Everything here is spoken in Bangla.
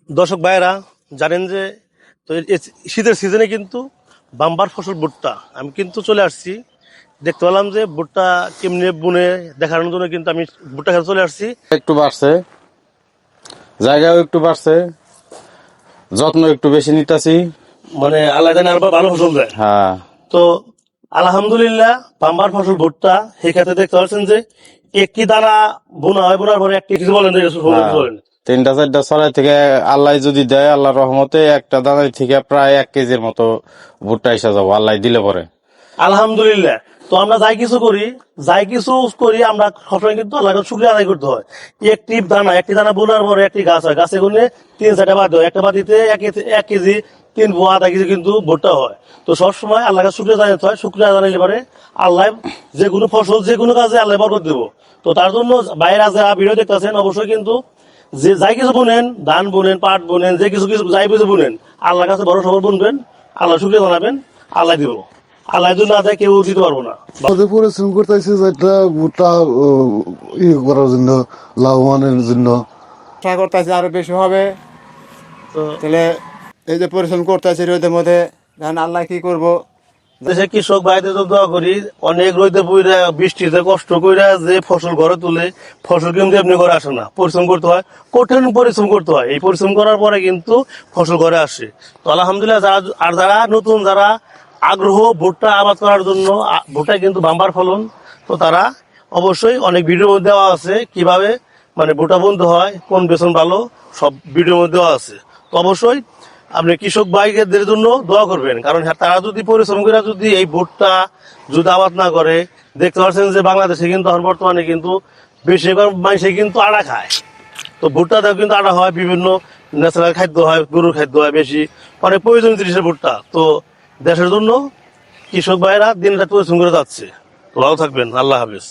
দর্শক ভাইয়েরা জানেন যে তো শীতের সিজনে কিন্তু বাম্পার ফসল ভুট্টা আমি কিন্তু চলে আসছি। দেখতে পেলাম যে ভুট্টা কেমনে বুনে দেখানোর জন্য কিন্তু আমি ভুট্টা খেতে চলে আসছি। একটু বাড়ছে, জায়গাও একটু বাড়ছে, যত্ন একটু বেশি নিতেছি। মানে আল্লাহ জানে আরো ভালো ফসল দেয়। হ্যাঁ, তো আলহামদুলিল্লাহ বাম্পার ফসল ভুট্টা সেই ক্ষেত্রে দেখতে পাচ্ছেন যে একটি দানা বোনা হয়, বোনার পরে একটি কিছু বলেন হ্যাঁ, বলেন। 3-4টা ছড়াই থেকে আল্লাহ যদি দেয়, আল্লাহর রহমতে একটা দানাই থেকে প্রায় 1 কেজির মতো ভুট্টা এসে যাবো আল্লাহ দিলে পরে। আলহামদুলিল্লাহ। তো আমরা যাই কিছু করি আমরা সবসময় কিন্তু আল্লাহকে শুকরিয়া আদায় করতে হয়। একটি দানা বোনার পরে একটি গাছ হয়, গাছে গুনে 3-4টা বাদ হয়, একটা বাদিতে 1 কেজি 3 পোয়া আধা কেজি কিন্তু ভুট্টা হয়। তো সবসময় আল্লাহকে শুকরিয়া জানাতে হয়। শুকরিয়া জানাইলে পারে আল্লাহ যে কোনো ফসল যে কোনো কাজে আল্লাহ বরকত দেবো। তো তার জন্য বাইরে যারা ভিডিও দেখতেছেন অবশ্যই কিন্তু যে যাই কিছু বুনেন, ধান বুনেন, পাট বুনেন, যে কিছু যাই কিছু বুনেন, আল্লাহর কাছে বড় সবর বুনবেন, আল্লাহ শুকরিয়া জানাবেন, আল্লাহ দিব। আল্লাহ যদি না দেয় কেউ দিতে পারবো না। আমাদের পরিশ্রম করতেছে যেটা ভুট্টা ইয়ে করার জন্য, লাভবানের জন্য। আশা করতেছি আরো বেশি হবে। তো তাহলে এই যে পরিশ্রম করতেছি রোদের মধ্যে, জান আল্লাহ কি করব। দেশে কৃষক ভাইদের তো দোয়া করি, অনেক রোদে পুইরা বৃষ্টিতে কষ্ট কইরা যে ফসল ঘরে তুলে, ফসল কিন্তু এমনি ঘরে আসে না, পরিশ্রম করতে হয়, কঠিন পরিশ্রম করতে হয়। এই পরিশ্রম করার পরে কিন্তু ফসল ঘরে আসে। তো আলহামদুলিল্লাহ যারা নতুন, যারা আগ্রহ ভুট্টা আবাদ করার জন্য, ভুট্টা কিন্তু বাম্পার ফলন, তো তারা অবশ্যই অনেক ভিডিওর মধ্যে দেওয়া আছে কিভাবে মানে ভুট্টা বুনতে হয়, কোন বেতন ভালো, সব ভিডিওর মধ্যে দেওয়া আছে। তো অবশ্যই আপনি কৃষক ভাইদের জন্য দোয়া করবেন, কারণ তারা যদি পরিশ্রম করে যদি এই ভুট্টা যদি আবাদ না করে, দেখতে পাচ্ছেন যে বাংলাদেশে কিন্তু এখন বর্তমানে কিন্তু বেশিরভাগ মানুষে কিন্তু আটা খায়। তো ভুট্টাতেও কিন্তু আটা হয়, বিভিন্ন ন্যাচারাল খাদ্য হয়, গরুর খাদ্য হয়, বেশি অনেক প্রয়োজনীয় জিনিসের ভুট্টা। তো দেশের জন্য কৃষক ভাইরা দিন রাত পরিশ্রম করে যাচ্ছে। ভালো থাকবেন, আল্লাহ হাফেজ।